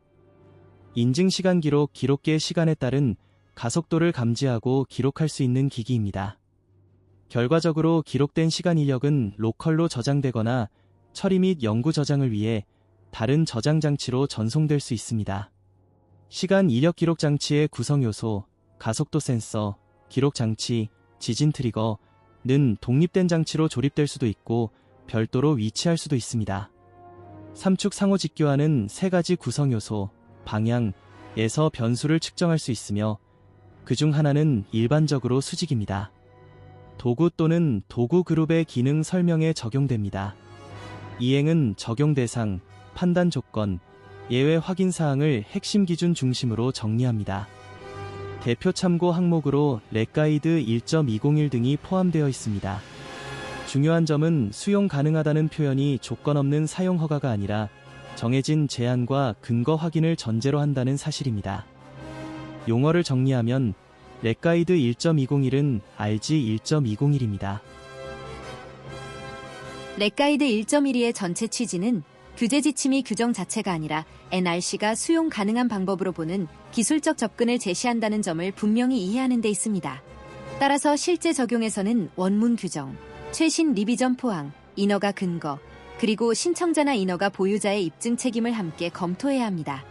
인증 시간 기록계의 시간에 따른 가속도를 감지하고 기록할 수 있는 기기입니다. 결과적으로 기록된 시간 이력은 로컬로 저장되거나 처리 및 연구 저장을 위해 다른 저장 장치로 전송될 수 있습니다. 시간 이력 기록 장치의 구성 요소, 가속도 센서, 기록 장치, 지진 트리거는 독립된 장치로 조립될 수도 있고 별도로 위치할 수도 있습니다. 삼축 상호 직교하는 세 가지 구성 요소, 방향에서 변수를 측정할 수 있으며 그중 하나는 일반적으로 수직입니다. 도구 또는 도구 그룹의 기능 설명에 적용됩니다. 이행은 적용 대상, 판단 조건, 예외 확인 사항을 핵심 기준 중심으로 정리합니다. 대표 참고 항목으로 렉가이드 1.201 등이 포함되어 있습니다. 중요한 점은 수용 가능하다는 표현이 조건 없는 사용 허가가 아니라 정해진 제한과 근거 확인을 전제로 한다는 사실입니다. 용어를 정리하면 렉가이드 1.201은 RG 1.201입니다. 렉가이드 1.12의 전체 취지는 규제 지침이 규정 자체가 아니라 NRC가 수용 가능한 방법으로 보는 기술적 접근을 제시한다는 점을 분명히 이해하는 데 있습니다. 따라서 실제 적용에서는 원문 규정, 최신 리비전 포항, 인허가 근거, 그리고 신청자나 인허가 보유자의 입증 책임을 함께 검토해야 합니다.